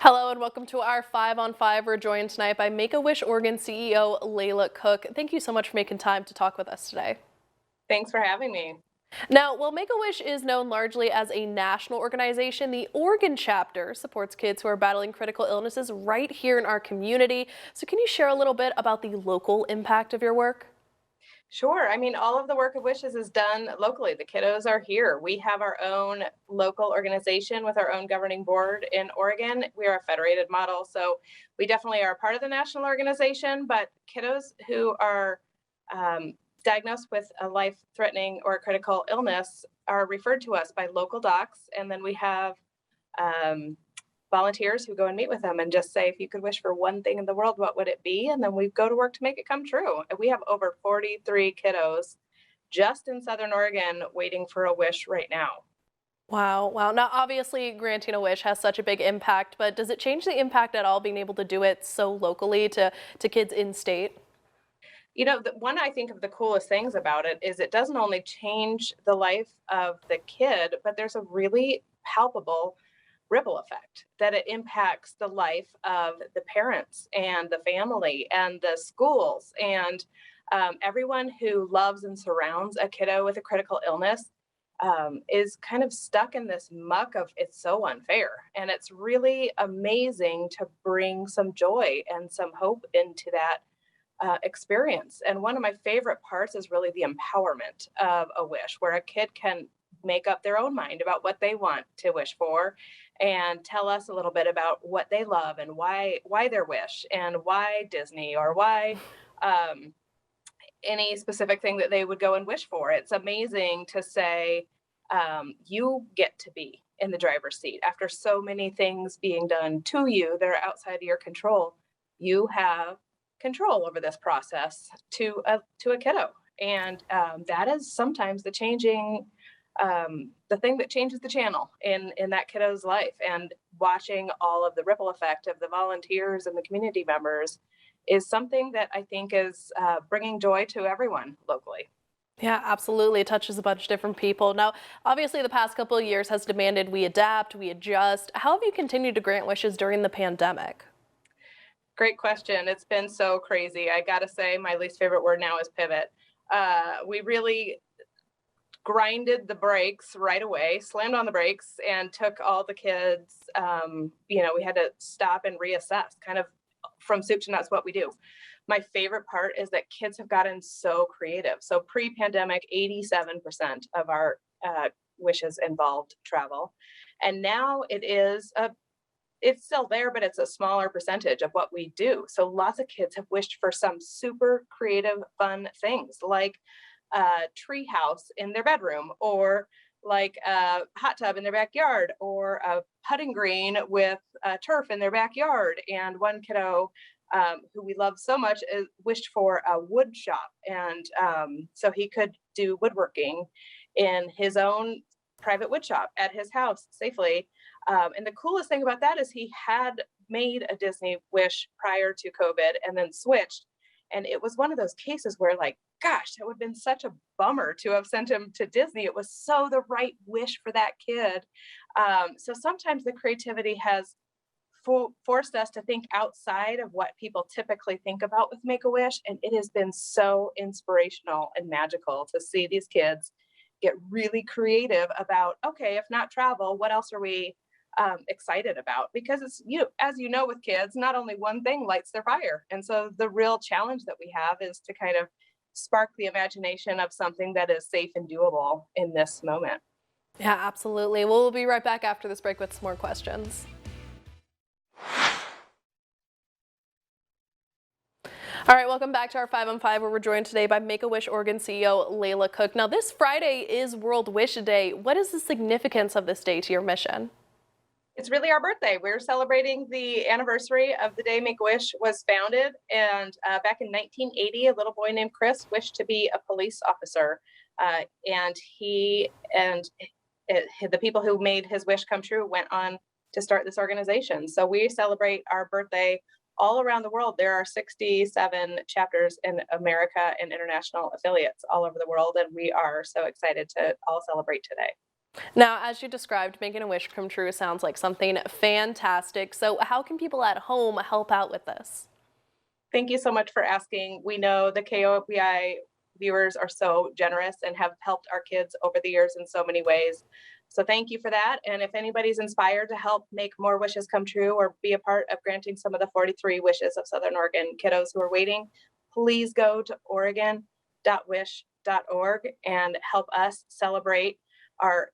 Hello and welcome to our 5 on 5. We're joined tonight by Make-A-Wish Oregon CEO Laila Cook. Thank you so much for making time to talk with us today. Thanks for having me. Now, while Make-A-Wish is known largely as a national organization, the Oregon chapter supports kids who are battling critical illnesses right here in our community. So can you share a little bit about the local impact of your work? Sure. All of the work of Wishes is done locally. The kiddos are here. We have our own local organization with our own governing board in Oregon. We are a federated model, so we definitely are a part of the national organization. But kiddos who are diagnosed with a life-threatening or critical illness are referred to us by local docs, and then we have um, volunteers who go and meet with them and just say, if you could wish for one thing in the world, what would it be? And then we go to work to make it come true. And we have over 43 kiddos just in Southern Oregon waiting for a wish right now. Wow, wow. Now, obviously, granting a wish has such a big impact, but does it change the impact at all being able to do it so locally to kids in state? The one I think of the coolest things about it is it doesn't only change the life of the kid, but there's a really palpable ripple effect that it impacts the life of the parents and the family and the schools and everyone who loves and surrounds a kiddo with a critical illness is kind of stuck in this muck of it's so unfair. And it's really amazing to bring some joy and some hope into that experience. And one of my favorite parts is really the empowerment of a wish, where a kid can make up their own mind about what they want to wish for and tell us a little bit about what they love and why their wish and why Disney or why um, any specific thing that they would go and wish for. It's amazing to say you get to be in the driver's seat after so many things being done to you that are outside of your control. You have control over this process to a kiddo, and that is sometimes the thing that changes the channel in that kiddo's life. And watching all of the ripple effect of the volunteers and the community members is something that I think is bringing joy to everyone locally. Yeah, absolutely. It touches a bunch of different people. Now, obviously, the past couple of years has demanded we adapt, we adjust. How have you continued to grant wishes during the pandemic? Great question. It's been so crazy. I gotta say, my least favorite word now is pivot. We really grinded the brakes right away, slammed on the brakes, and took all the kids. We had to stop and reassess, kind of from soup to nuts, what we do. My favorite part is that kids have gotten so creative. So pre-pandemic, 87% of our wishes involved travel, and now it's still there, but it's a smaller percentage of what we do. So lots of kids have wished for some super creative, fun things like a tree house in their bedroom, or like a hot tub in their backyard, or a putting green with turf in their backyard. And one kiddo who we love so much wished for a wood shop. And so he could do woodworking in his own private wood shop at his house safely. And the coolest thing about that is he had made a Disney wish prior to COVID and then switched. And it was one of those cases where, like, gosh, that would have been such a bummer to have sent him to Disney. It was so the right wish for that kid. So sometimes the creativity has forced us to think outside of what people typically think about with Make a Wish. And it has been so inspirational and magical to see these kids get really creative about, okay, if not travel, what else are we excited about? Because it's, as you know, with kids, not only one thing lights their fire. And so the real challenge that we have is to kind of spark the imagination of something that is safe and doable in this moment. Yeah, absolutely. We'll be right back after this break with some more questions. All right, welcome back to our 5 on 5, where we're joined today by Make-A-Wish Oregon CEO Laila Cook. Now, this Friday is World Wish Day. What is the significance of this day to your mission? It's really our birthday. We're celebrating the anniversary of the day Make-A-Wish was founded. And back in 1980, a little boy named Chris wished to be a police officer. And he and the people who made his wish come true went on to start this organization. So we celebrate our birthday all around the world. There are 67 chapters in America and international affiliates all over the world. And we are so excited to all celebrate today. Now, as you described, making a wish come true sounds like something fantastic. So how can people at home help out with this? Thank you so much for asking. We know the KOBI viewers are so generous and have helped our kids over the years in so many ways. So thank you for that. And if anybody's inspired to help make more wishes come true or be a part of granting some of the 43 wishes of Southern Oregon kiddos who are waiting, please go to oregon.wish.org and help us celebrate our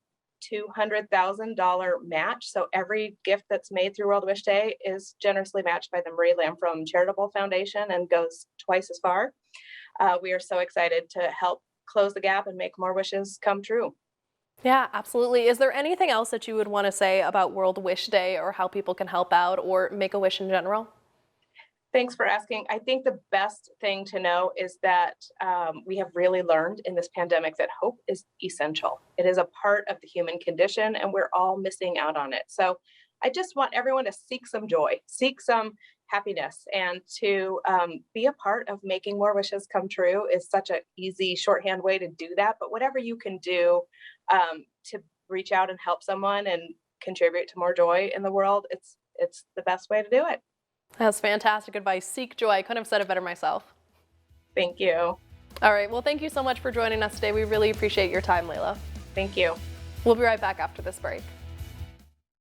$200,000 match. So every gift that's made through World Wish Day is generously matched by the Marie Lamb from Charitable Foundation and goes twice as far. We are so excited to help close the gap and make more wishes come true. Yeah, absolutely. Is there anything else that you would want to say about World Wish Day or how people can help out or make a wish in general? Thanks for asking. I think the best thing to know is that we have really learned in this pandemic that hope is essential. It is a part of the human condition, and we're all missing out on it. So I just want everyone to seek some joy, seek some happiness, and to be a part of making more wishes come true is such an easy shorthand way to do that. But whatever you can do to reach out and help someone and contribute to more joy in the world, it's the best way to do it. That's fantastic advice. Seek joy. I couldn't have said it better myself. Thank you. All right. Well, thank you so much for joining us today. We really appreciate your time, Laila. Thank you. We'll be right back after this break.